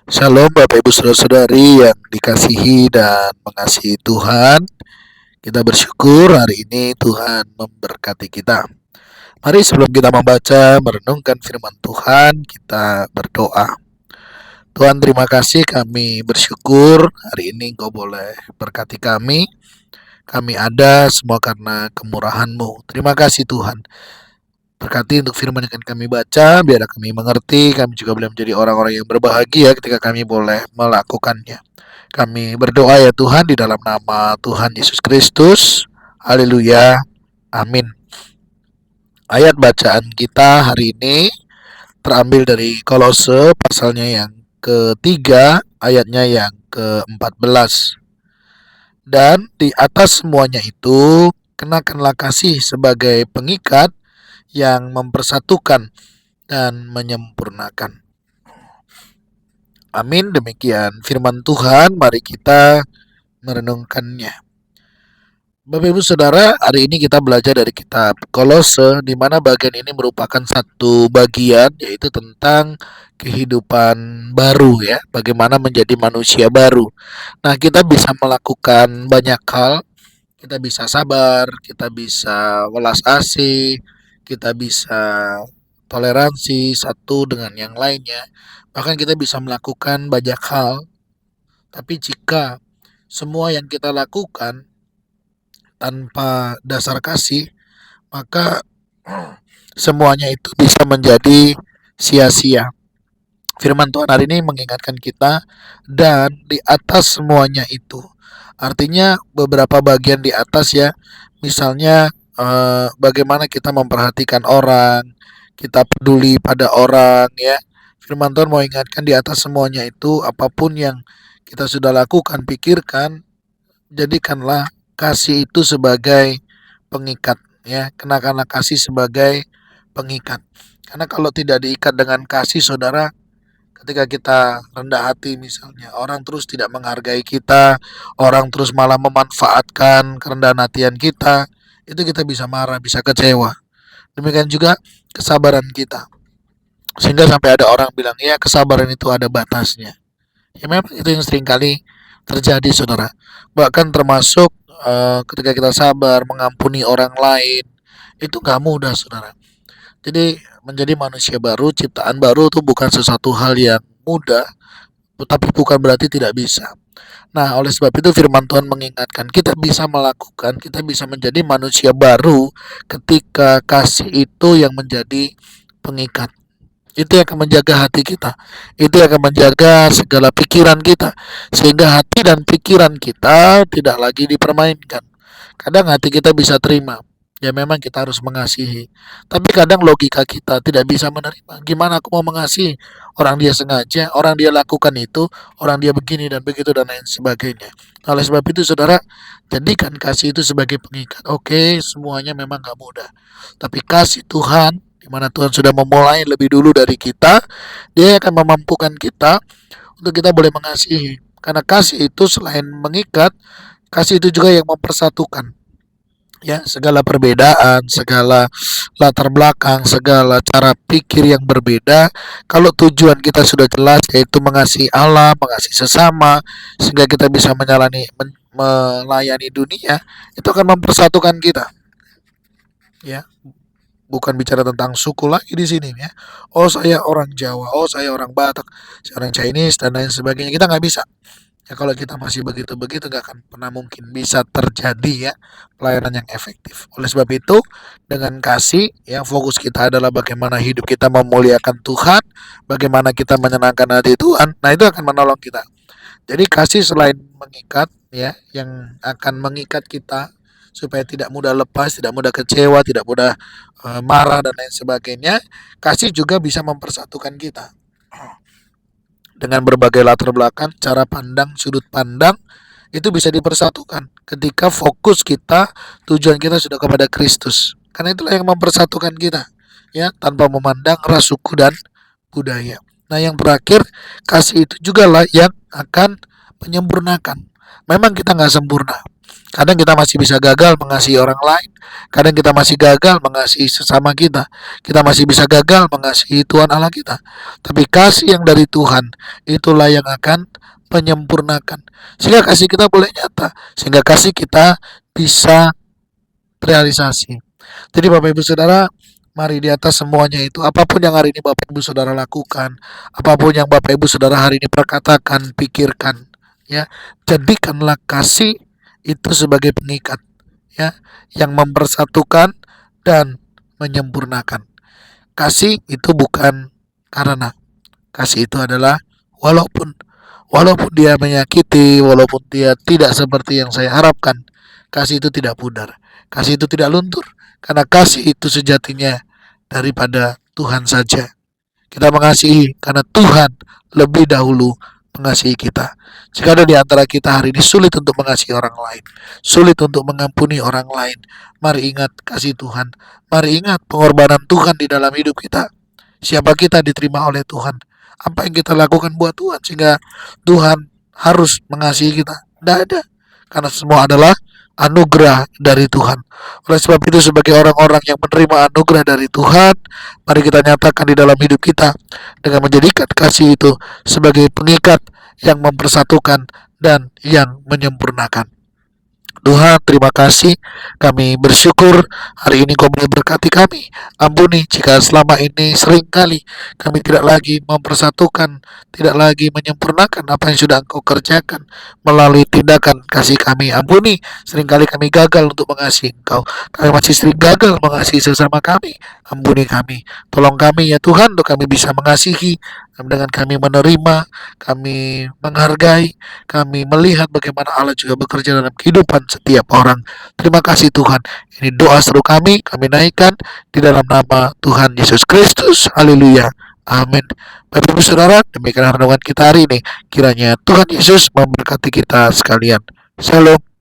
Shalom Bapak Ibu Saudara-saudari yang dikasihi dan mengasihi Tuhan. Kita bersyukur hari ini Tuhan memberkati kita. Mari sebelum kita membaca, merenungkan firman Tuhan, kita berdoa. Tuhan, terima kasih, kami bersyukur hari ini Engkau boleh berkati kami. Kami ada semua karena kemurahan-Mu. Terima kasih Tuhan. Berkati untuk firman yang akan kami baca, biar kami mengerti, kami juga boleh menjadi orang-orang yang berbahagia ketika kami boleh melakukannya. Kami berdoa ya Tuhan di dalam nama Tuhan Yesus Kristus. Haleluya. Amin. Ayat bacaan kita hari ini terambil dari Kolose pasalnya yang ketiga, ayatnya yang ke-14. Dan di atas semuanya itu, kenakanlah kasih sebagai pengikat yang mempersatukan dan menyempurnakan. Amin. Demikian firman Tuhan, mari kita merenungkannya. Bapak Ibu Saudara, hari ini kita belajar dari kitab Kolose, di mana bagian ini merupakan satu bagian, yaitu tentang kehidupan baru ya, bagaimana menjadi manusia baru. Nah, kita bisa melakukan banyak hal, kita bisa sabar, kita bisa welas asih, kita bisa toleransi satu dengan yang lainnya. Bahkan kita bisa melakukan banyak hal. Tapi jika semua yang kita lakukan tanpa dasar kasih, maka semuanya itu bisa menjadi sia-sia. Firman Tuhan hari ini mengingatkan kita, dan di atas semuanya itu. Artinya beberapa bagian di atas ya. Misalnya bagaimana kita memperhatikan orang, kita peduli pada orang ya. Firman Tuhan mau ingatkan di atas semuanya itu, apapun yang kita sudah lakukan, pikirkan, jadikanlah kasih itu sebagai pengikat ya. Kenakanlah kasih sebagai pengikat. Karena kalau tidak diikat dengan kasih, saudara, ketika kita rendah hati misalnya, orang terus tidak menghargai kita, orang terus malah memanfaatkan kerendahan hatian kita, itu kita bisa marah, bisa kecewa. Demikian juga kesabaran kita. Sehingga sampai ada orang bilang, ya kesabaran itu ada batasnya. Ya memang itu yang sering kali terjadi saudara. Bahkan termasuk ketika kita sabar, mengampuni orang lain, itu gak mudah saudara. Jadi menjadi manusia baru, ciptaan baru itu bukan sesuatu hal yang mudah, tapi bukan berarti tidak bisa. Nah, oleh sebab itu firman Tuhan mengingatkan kita bisa melakukan, kita bisa menjadi manusia baru ketika kasih itu yang menjadi pengikat. Itu yang akan menjaga hati kita. Itu yang akan menjaga segala pikiran kita. Sehingga hati dan pikiran kita tidak lagi dipermainkan. Kadang hati kita bisa terima, ya memang kita harus mengasihi. Tapi kadang logika kita tidak bisa menerima. Gimana aku mau mengasihi? Orang dia sengaja, orang dia lakukan itu, orang dia begini dan begitu dan lain sebagainya. Oleh sebab itu saudara, jadikan kasih itu sebagai pengikat. Oke, semuanya memang gak mudah. Tapi kasih Tuhan, di mana Tuhan sudah memulai lebih dulu dari kita, Dia akan memampukan kita untuk kita boleh mengasihi. Karena kasih itu selain mengikat, kasih itu juga yang mempersatukan. Ya, segala perbedaan, segala latar belakang, segala cara pikir yang berbeda, kalau tujuan kita sudah jelas, yaitu mengasihi Allah, mengasihi sesama, sehingga kita bisa melayani dunia, itu akan mempersatukan kita. Ya, bukan bicara tentang suku lagi di sini ya. Oh saya orang Jawa, oh saya orang Batak, saya orang Chinese dan lain sebagainya. Kita nggak bisa. Ya kalau kita masih begitu-begitu nggak akan pernah mungkin bisa terjadi ya pelayanan yang efektif. Oleh sebab itu dengan kasih yang fokus kita adalah bagaimana hidup kita memuliakan Tuhan, bagaimana kita menyenangkan hati Tuhan. Nah itu akan menolong kita. Jadi kasih selain mengikat ya, yang akan mengikat kita supaya tidak mudah lepas, tidak mudah kecewa, tidak mudah marah dan lain sebagainya. Kasih juga bisa mempersatukan kita dengan berbagai latar belakang, cara pandang, sudut pandang itu bisa dipersatukan ketika fokus kita, tujuan kita sudah kepada Kristus. Karena itulah yang mempersatukan kita, ya, tanpa memandang ras, suku dan budaya. Nah, yang terakhir, kasih itu juga lah yang akan menyempurnakan. Memang kita nggak sempurna, Kadang kita masih bisa gagal mengasihi orang lain. Kadang kita masih gagal mengasihi sesama kita. Kita masih bisa gagal mengasihi Tuhan Allah kita. Tapi kasih yang dari Tuhan itulah yang akan menyempurnakan. Sehingga kasih kita boleh nyata. Sehingga kasih kita bisa realisasi. Jadi Bapak Ibu Saudara, mari di atas semuanya itu, apapun yang hari ini Bapak Ibu Saudara lakukan, apapun yang Bapak Ibu Saudara hari ini perkatakan, pikirkan, ya, jadikanlah kasih itu sebagai pengikat, ya, yang mempersatukan dan menyempurnakan. Kasih itu bukan karena, kasih itu adalah walaupun walaupun dia menyakiti, walaupun dia tidak seperti yang saya harapkan, kasih itu tidak pudar, kasih itu tidak luntur, karena kasih itu sejatinya daripada Tuhan saja. Kita mengasihi karena Tuhan lebih dahulu mengasihi kita. Jika ada di antara kita hari ini sulit untuk mengasihi orang lain, sulit untuk mengampuni orang lain, mari ingat kasih Tuhan. Mari ingat pengorbanan Tuhan di dalam hidup kita. Siapa kita diterima oleh Tuhan. Apa yang kita lakukan buat Tuhan sehingga Tuhan harus mengasihi kita. Tidak ada. Karena semua adalah anugerah dari Tuhan. Oleh sebab itu sebagai orang-orang yang menerima anugerah dari Tuhan, mari kita nyatakan di dalam hidup kita dengan menjadikan kasih itu sebagai pengikat yang mempersatukan dan yang menyempurnakan. Tuhan, terima kasih. Kami bersyukur hari ini Kau boleh berkati kami. Ampuni jika selama ini seringkali kami tidak lagi mempersatukan, tidak lagi menyempurnakan apa yang sudah Engkau kerjakan melalui tindakan kasih kami. Ampuni, seringkali kami gagal untuk mengasihi Engkau. Kami masih sering gagal mengasihi sesama kami. Ampuni kami. Tolong kami ya Tuhan untuk kami bisa mengasihi dengan kami menerima, kami menghargai, kami melihat bagaimana Allah juga bekerja dalam kehidupan setiap orang. Terima kasih Tuhan. Ini doa seru kami naikkan di dalam nama Tuhan Yesus Kristus. Haleluya. Amin. Bapak Ibu Saudara, demikian renungan kita hari ini. Kiranya Tuhan Yesus memberkati kita sekalian. Shalom.